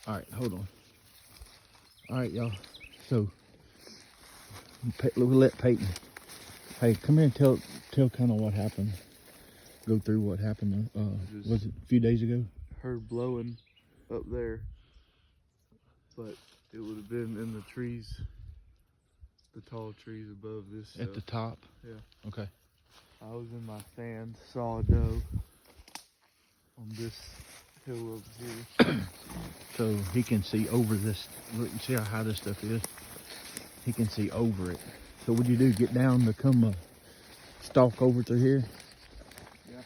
All right, hold on. All right, y'all. So we'll let Peyton. Hey, come here and tell kind of what happened. Go through what happened. Was it a few days ago? Heard blowing up there, but it would have been in the trees, the tall trees above this At the top? Yeah. Okay. I was in my stand, saw a doe on this hill over here. So he can see over this. Look, you see how high this stuff is? He can see over it. So what'd you do? Get down to come stalk over through here? Yeah.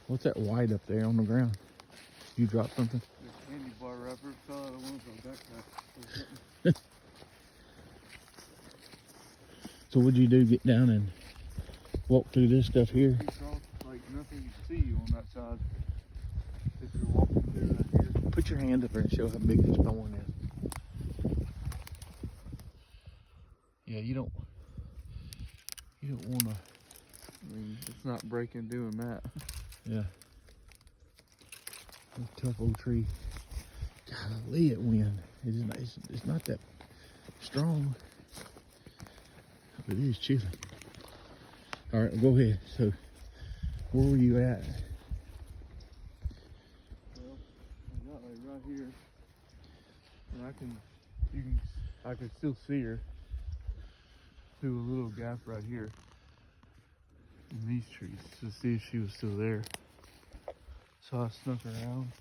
What's that white up there on the ground? You dropped something? The candy bar wrapper fell out of one of my backpack. So what'd you do? Get down and walk through this stuff here? Like nothing to see you on that side. If you're walking through right here. Put your hand up there and show how big this thorn is. Yeah, you don't want to. I mean, it's not breaking doing that. Yeah. A tough old tree. Golly, it wind. It's not that strong, but it is chilly. All right, go ahead. So, where were you at? Well, I got like right here, and I can still see her through a little gap right here in these trees to see if she was still there. So I snuck around.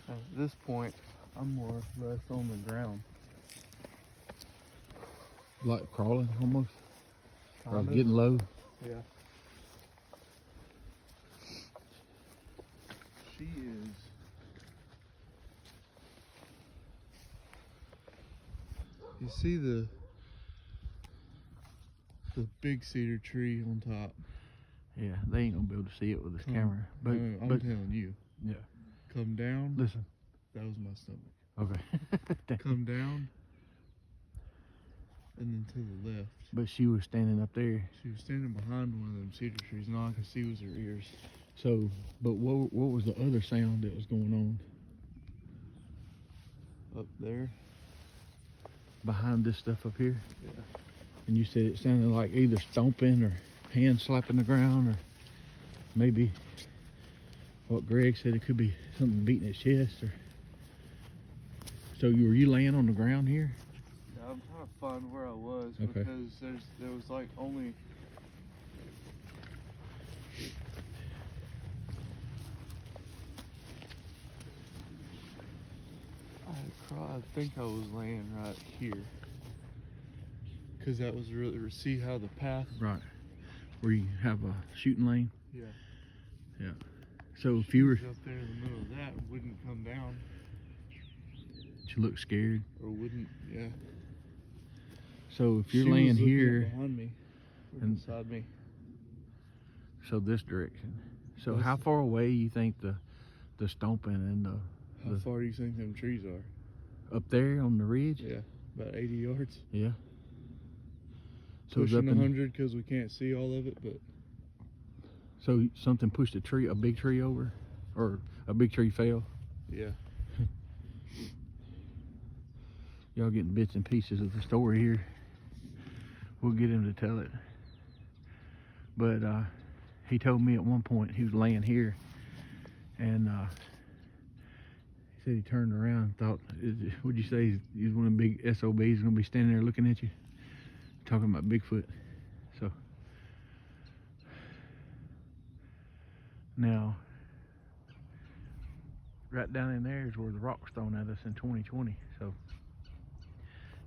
At this point, I'm more or less on the ground. Like crawling almost? Or Kind of. getting low? Yeah. She is. You see the big cedar tree on top. Yeah, they ain't gonna be able to see it with this camera. But I'm telling you. Yeah. Come down. Listen. That was my stomach. Okay. Come down. And then to the left. But she was standing up there. She was standing behind one of them cedar trees, and all I could see was her ears. So, but what was the other sound that was going on? Up there. Behind this stuff up here? Yeah. And you said it sounded like either stomping or hand slapping the ground, or maybe what Greg said, it could be something beating its chest. Or so were you laying on the ground here? Yeah, I'm trying to find where I was, okay, because there was like only. I think I was laying right here, because that was really, see how the path. Right. Where you have a shooting lane? Yeah. Yeah. So if you were up there in the middle of that, wouldn't come down. You look scared? Or wouldn't, yeah. So if you're laying here. Behind me, and beside me. So this direction. So how far away you think the stomping and how far do you think them trees are? Up there on the ridge? Yeah, about 80 yards. Yeah. So pushing 100 because we can't see all of it, but. So something pushed a big tree over, or a big tree fell? Yeah. Y'all getting bits and pieces of the story here. We'll get him to tell it. But he told me at one point he was laying here, and he said he turned around and thought, would you say he's one of the big SOBs going to be standing there looking at you? Talking about Bigfoot. So now, right down in there is where the rock's thrown at us in 2020. So,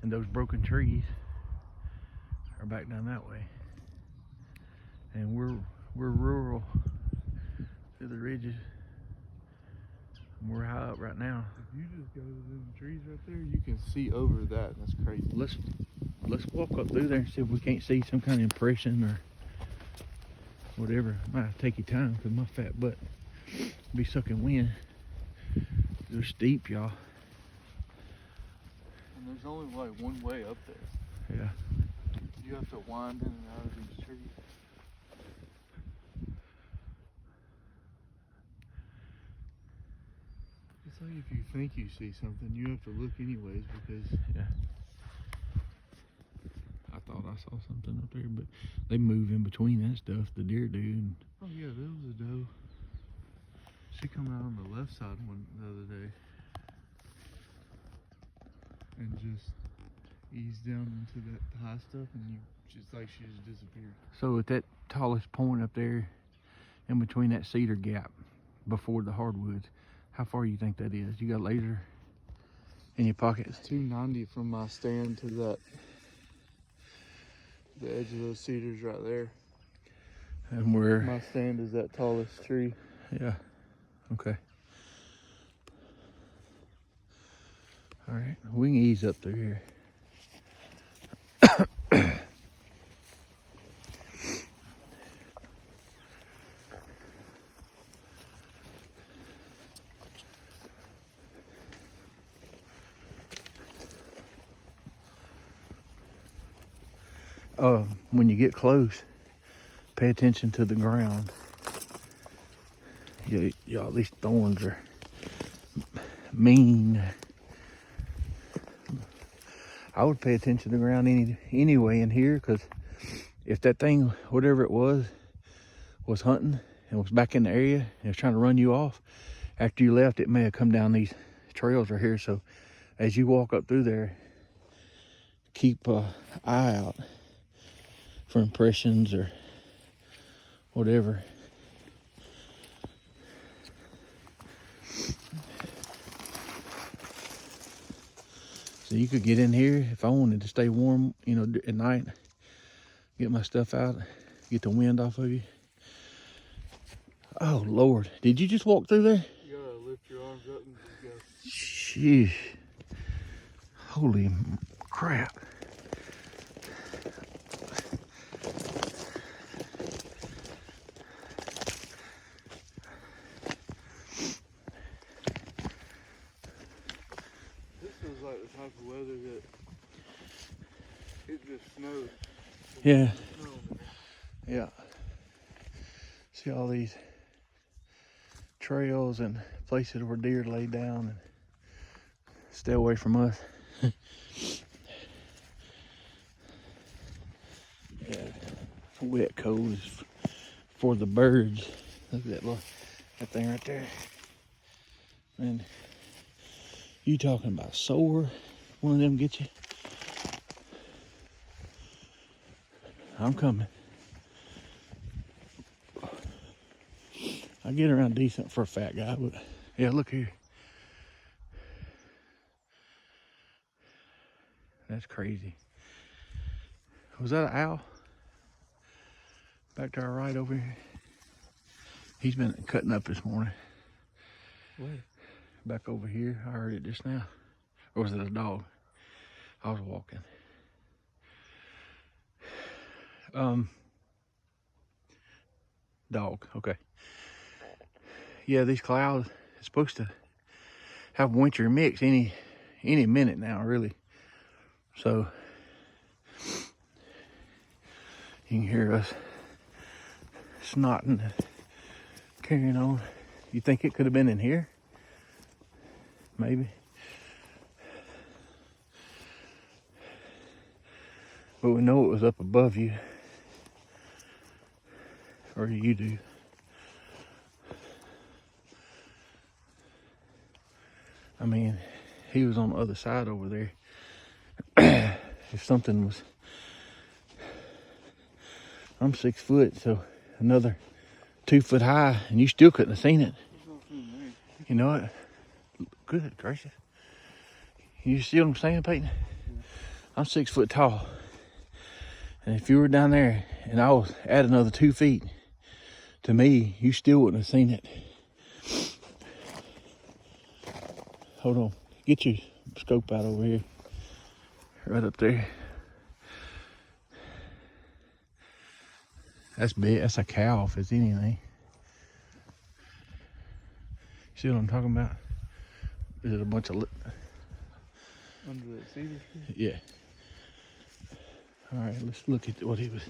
and those broken trees are back down that way. And we're rural through the ridges. And we're high up right now. If you just go to them trees right there, you can see over that. That's crazy. Let's walk up through there and see if we can't see some kind of impression or whatever. Might take your time because my fat butt be sucking wind. They're steep, y'all. And there's only like one way up there. Yeah. You have to wind in and out of these trees. It's like if you think you see something, you have to look anyways because Yeah. I thought I saw something up there, but they move in between that stuff. The deer do. And oh yeah, there was a doe. She come out on the left side the other day and just eased down into that high stuff, and she just disappeared. so at that tallest point up there, in between that cedar gap, before the hardwoods, how far you think that is? You got a laser in your pockets? 290 from my stand to the edge of those cedars right there. And we're My stand is that tallest tree. yeah. Okay. All right, we can ease up through here. When you get close, pay attention to the ground. Y'all, these thorns are mean. I would pay attention to the ground anyway in here, because if that thing, whatever it was hunting and was back in the area and was trying to run you off, after you left, it may have come down these trails right here. So as you walk up through there, keep an eye out for impressions or whatever. So you could get in here if I wanted to stay warm, you know, at night, get my stuff out, get the wind off of you. Oh Lord, did you just walk through there? You gotta lift your arms up and just go. Sheesh. Holy crap. Like the type of weather that it just snowed. Yeah. Yeah. See all these trails and places where deer lay down and stay away from us. Yeah. Wet cold is for the birds. Look at that thing right there. And you talking about sore? One of them get you? I'm coming. I get around decent for a fat guy, but yeah, look here. That's crazy. Was that an owl? Back to our right over here. He's been cutting up this morning. Where? Back over here. I heard it just now. Or was it a dog? I was walking. Dog, okay. Yeah, these clouds, it's supposed to have winter mix any minute now, really. So you can hear us snotting, carrying on. You think it could have been in here? Maybe. But we know it was up above you. Or you do. I mean, he was on the other side over there. If something was... I'm 6 foot, so another 2 foot high, and you still couldn't have seen it. You know what? Good gracious. You see what I'm saying, Peyton? Yeah. I'm 6 foot tall. And if you were down there and I was at another 2 feet, to me, you still wouldn't have seen it. Hold on. Get your scope out over here. Right up there. That's big. That's a cow if it's anything. See what I'm talking about? Is it a bunch of... Under that cedar tree? Yeah. All right, let's look at what he was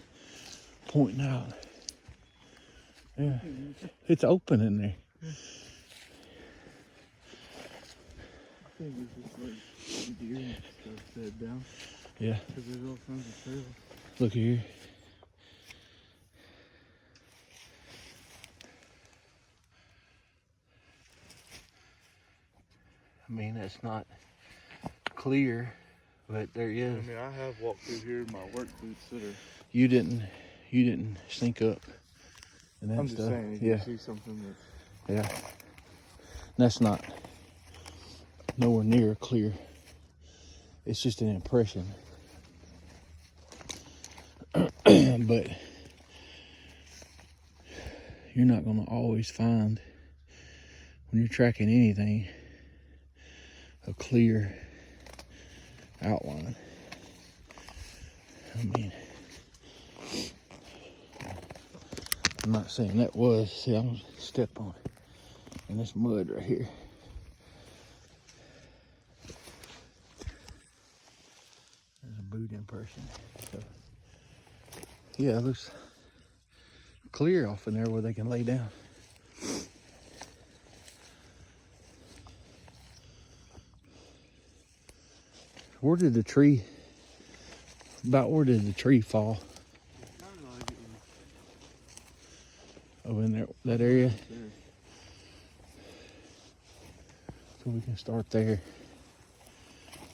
pointing out. Yeah, it's open in there. think it's just like deer and stuff fed down. Yeah. Because there's all kinds of trails. Look here. I mean, that's not clear, but there is. I mean, I have walked through here in my work boots that are... You didn't sync up. And that I'm just stuff. saying, if Yeah. you see something that... Yeah. That's not nowhere near clear. It's just an impression. But you're not going to always find, when you're tracking anything, a clear outline. I mean, I'm not saying that was. See, I'm going to step on it. And this mud right here. There's a boot impression. So, yeah, it looks clear off in there where they can lay down. Where did the tree fall? Kind of like it was Oh, in there, that area? there. So we can start there.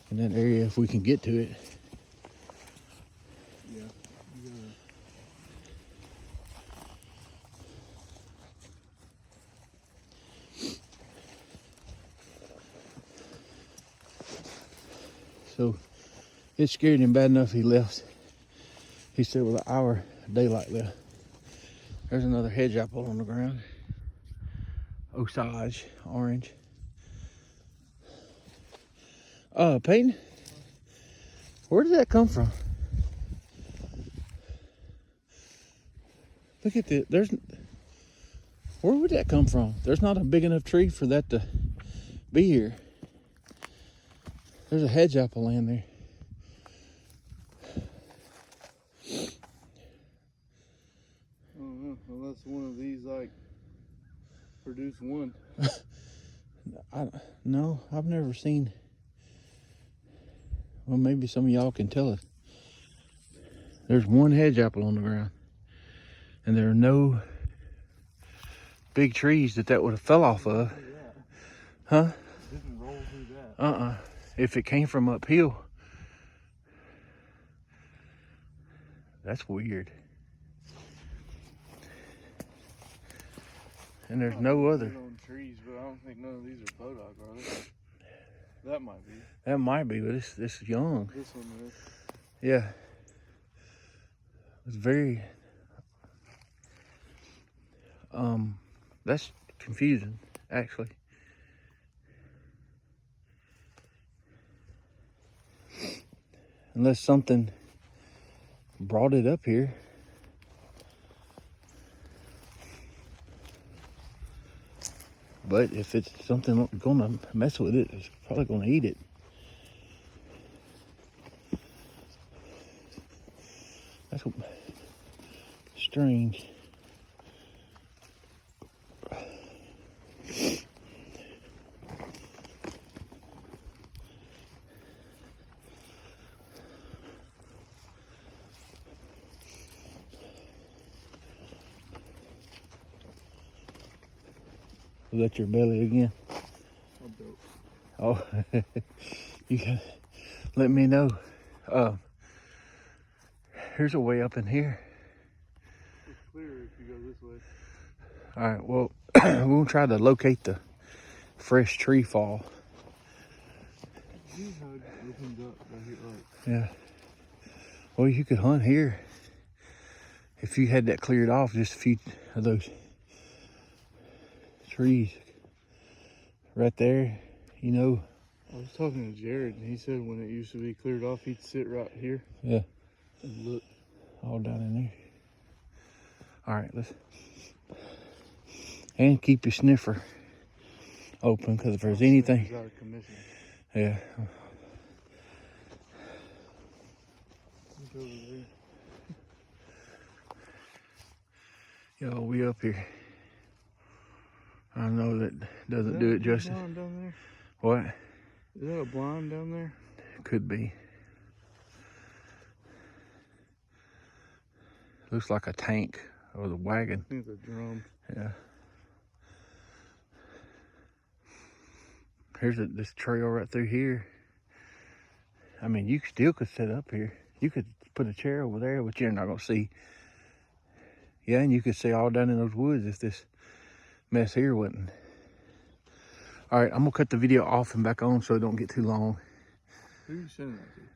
In that area, if we can get to it. Yeah. You gotta... So it scared him bad enough he left. He said with an hour of daylight left. There's another hedge apple on the ground. Osage, orange. Peyton, where did that come from? Look at this. Where would that come from? There's not a big enough tree for that to be here. There's a hedge apple laying there. I don't know, unless one of these like produce one. No, I've never seen. Well, maybe some of y'all can tell us. There's one hedge apple on the ground, and there are no big trees that would have fell off of. Huh? It didn't roll through that. If it came from uphill, that's weird. And there's no other. On trees, but I don't think none of these are bodock, are they? That might be. That might be, but it's young. This one is. Yeah. It's very. That's confusing, actually. Unless something brought it up here. But if it's something gonna mess with it, it's probably gonna eat it. That's strange. Was that your belly again? I'm dope. Oh, you can let me know. Here's a way up in here. It's clearer if you go this way. All right, well, we're gonna try to locate the fresh tree fall. See how it opens up right here, like. Yeah. Well, you could hunt here if you had that cleared off, just a few of those trees right there, you know. I was talking to Jared, and he said when it used to be cleared off, he'd sit right here. Yeah. And look. All down in there. All right, let's. And keep your sniffer open, because if there's anything. He's out of commission. Yeah. Look over there. Yo, we up here. I know that doesn't do it justice. Down there? What? Is that a blind down there? Could be. Looks like a tank or the wagon. I think it's a drum. Yeah. Here's this trail right through here. I mean, you still could sit up here. You could put a chair over there, which you're not gonna see. Yeah, and you could see all down in those woods if this mess here wasn't. All right, I'm gonna cut the video off and back on so it don't get too long. Who are you sending that to?